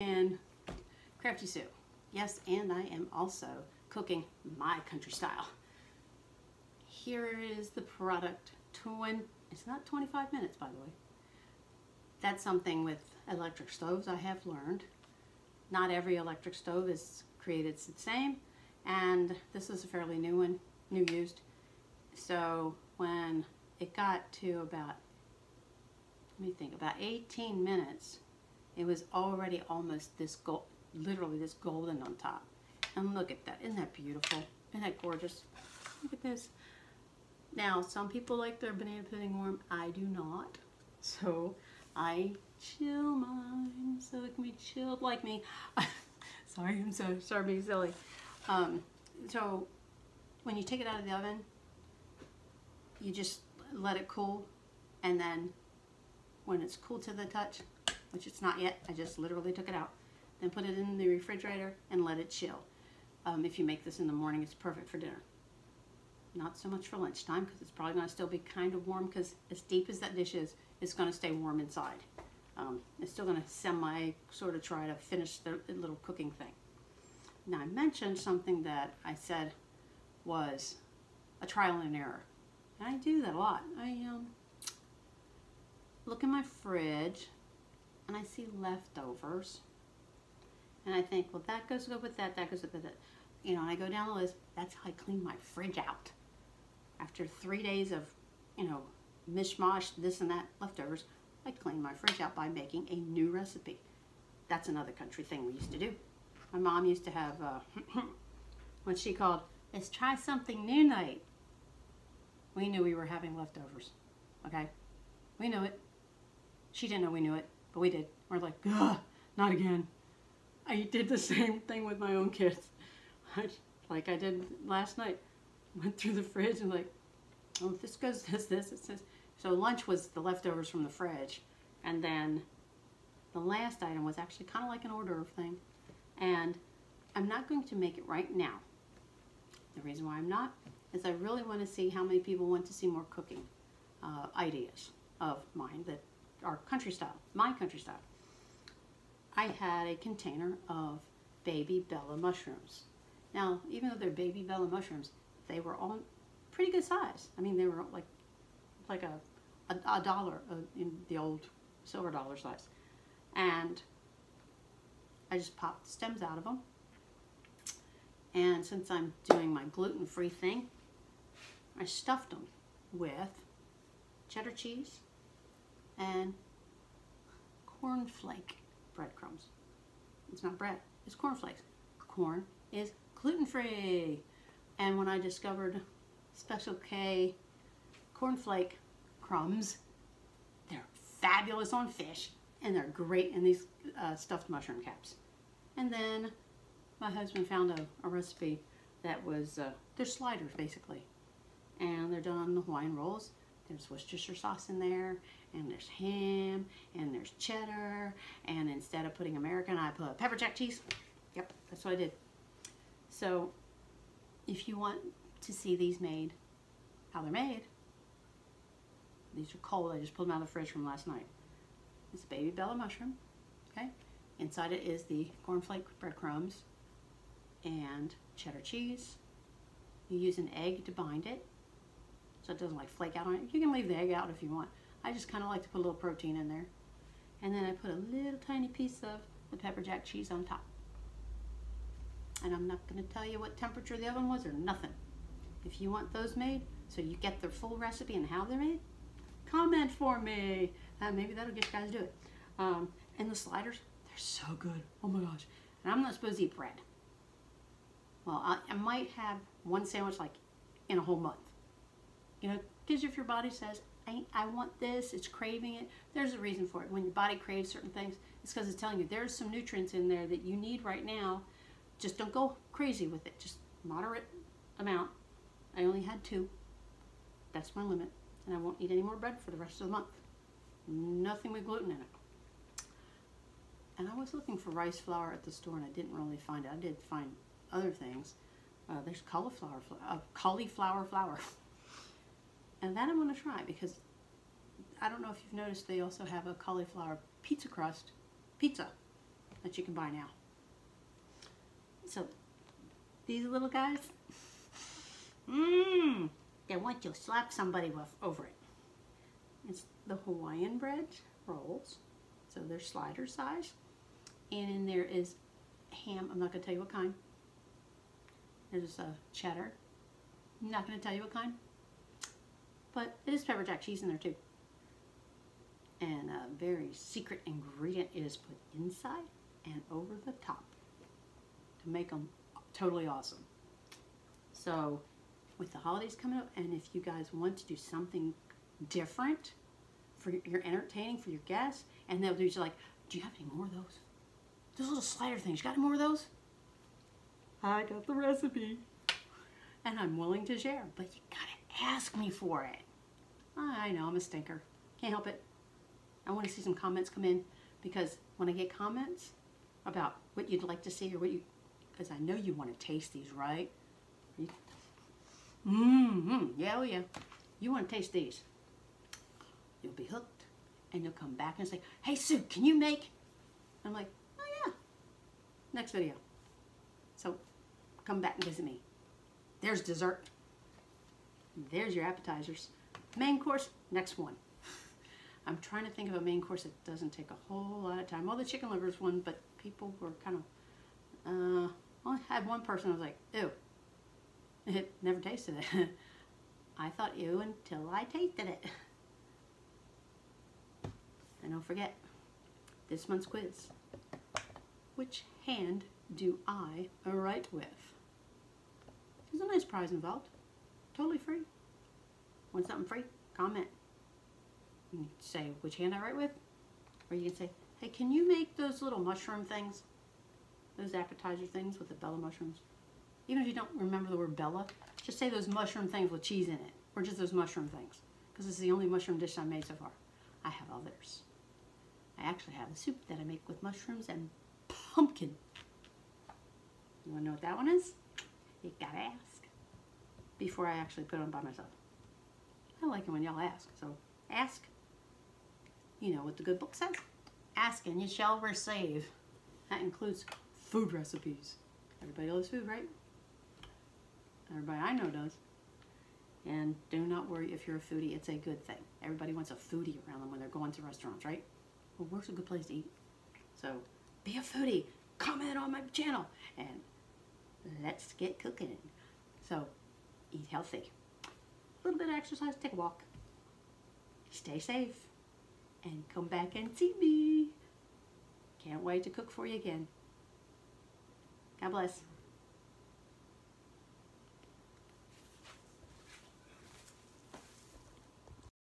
And Crafty Sue. Yes, and I am also cooking my country style. Here is the product. It's not 25 minutes, by the way. That's something with electric stoves I have learned. Not every electric stove is created the same, and this is a fairly new one, new used. So when it got to about, about 18 minutes, it was already almost this gold, literally this golden on top. And look at that, isn't that beautiful? Isn't that gorgeous? Look at this. Now, some people like their banana pudding warm. I do not. So I chill mine so it can be chilled like me. Sorry, I'm sorry being silly. So when you take it out of the oven, you just let it cool, and then when it's cool to the touch, which it's not yet, I just literally took it out, then put it in the refrigerator and let it chill. If you make this in the morning, it's perfect for dinner. Not so much for lunchtime, because it's probably going to still be kind of warm, because as deep as that dish is, it's going to stay warm inside. It's still going to semi sort of try to finish the little cooking thing. Now, I mentioned something that I said was a trial and error. And I do that a lot. I look in my fridge and I see leftovers. And I think, well, that goes good with that, that goes good with that. You know, and I go down the list. That's how I clean my fridge out. After 3 days of, mishmash, this and that, leftovers, I clean my fridge out by making a new recipe. That's another country thing we used to do. My mom used to have what she called, let's try something new night. We knew we were having leftovers, okay? We knew it. She didn't know we knew it, but we did. We're like, ugh, not again. I did the same thing with my own kids. Like I did last night. Went through the fridge and like, oh, this goes this, it says. So lunch was the leftovers from the fridge. And then the last item was actually kind of like an hors d'oeuvre thing. And I'm not going to make it right now. The reason why I'm not is I really want to see how many people want to see more cooking ideas of mine that are country style, my country style. I had a container of baby Bella mushrooms. Now, even though they're baby Bella mushrooms, they were all pretty good size. I mean, they were like a dollar in the old silver dollar size. And I just popped the stems out of them. And since I'm doing my gluten-free thing, I stuffed them with cheddar cheese and cornflake breadcrumbs. It's not bread, it's cornflakes. Corn is gluten-free. And when I discovered Special K cornflake crumbs, they're fabulous on fish, and they're great in these stuffed mushroom caps. And then my husband found a recipe that was, they're sliders basically, and they're done on the Hawaiian rolls. There's Worcestershire sauce in there, and there's ham, and there's cheddar, and instead of putting American, I put pepper jack cheese. Yep, that's what I did. So if you want to see these made, how they're made, these are cold. I just pulled them out of the fridge from last night. It's a baby Bella mushroom, okay? Inside it is the cornflake breadcrumbs and cheddar cheese. You use an egg to bind it, so it doesn't like flake out on it. You can leave the egg out if you want. I just kind of like to put a little protein in there. And then I put a little tiny piece of the pepper jack cheese on top. And I'm not going to tell you what temperature the oven was or nothing. If you want those made, so you get the full recipe and how they're made, comment for me. Maybe that'll get you guys to do it. And the sliders, they're so good. Oh my gosh. And I'm not supposed to eat bread. Well, I might have one sandwich like in a whole month. Because if your body says, I want this, it's craving it, there's a reason for it. When your body craves certain things, it's because it's telling you there's some nutrients in there that you need right now. Just don't go crazy with it. Just moderate amount. I only had 2. That's my limit. And I won't eat any more bread for the rest of the month. Nothing with gluten in it. And I was looking for rice flour at the store, and I didn't really find it. I did find other things. There's cauliflower flour. And that I'm going to try, because I don't know if you've noticed, they also have a cauliflower pizza crust pizza. that you can buy now. So these little guys, they want you to slap somebody over it. It's the Hawaiian bread rolls, so they're slider size, and in there is ham. I'm not going to tell you what kind. There's a cheddar. I'm not going to tell you what kind, but it is pepper jack cheese in there too. And a very secret ingredient is put inside and over the top to make them totally awesome. So with the holidays coming up, and if you guys want to do something different for your entertaining for your guests, and they'll do like, do you have any more of those? Those little slider things, you got any more of those? I got the recipe. And I'm willing to share, but you gotta ask me for it. I know, I'm a stinker. Can't help it. I want to see some comments come in, because when I get comments about what you'd like to see or what you, because I know you want to taste these, right? Yeah, oh yeah. You want to taste these. You'll be hooked, and you'll come back and say, hey Sue, can you make? I'm like, oh yeah. Next video. So come back and visit me. There's dessert. There's your appetizers. Main course, next one. I'm trying to think of a main course that doesn't take a whole lot of time. Well, the chicken liver is one, but people were kind of, I had one person who was like, ew. It never tasted it. I thought ew until I tasted it. And don't forget, this month's quiz. Which hand do I write with? There's a nice prize involved. Totally free. Want something free? Comment. You can say which hand I write with. Or you can say, hey, can you make those little mushroom things? Those appetizer things with the Bella mushrooms? Even if you don't remember the word Bella, just say those mushroom things with cheese in it. Or just those mushroom things. Because this is the only mushroom dish I made so far. I have others. I actually have a soup that I make with mushrooms and pumpkin. You want to know what that one is? You gotta ask before I actually put it on by myself. I like it when y'all ask. So ask. You know what the good book says? Ask and you shall receive. That includes food recipes. Everybody loves food, right? Everybody I know does. And do not worry if you're a foodie, it's a good thing. Everybody wants a foodie around them when they're going to restaurants, right? Well, where's a good place to eat? So be a foodie. Comment on my channel. And let's get cooking. So eat healthy. A little bit of exercise, take a walk. Stay safe. And come back and see me. Can't wait to cook for you again. God bless.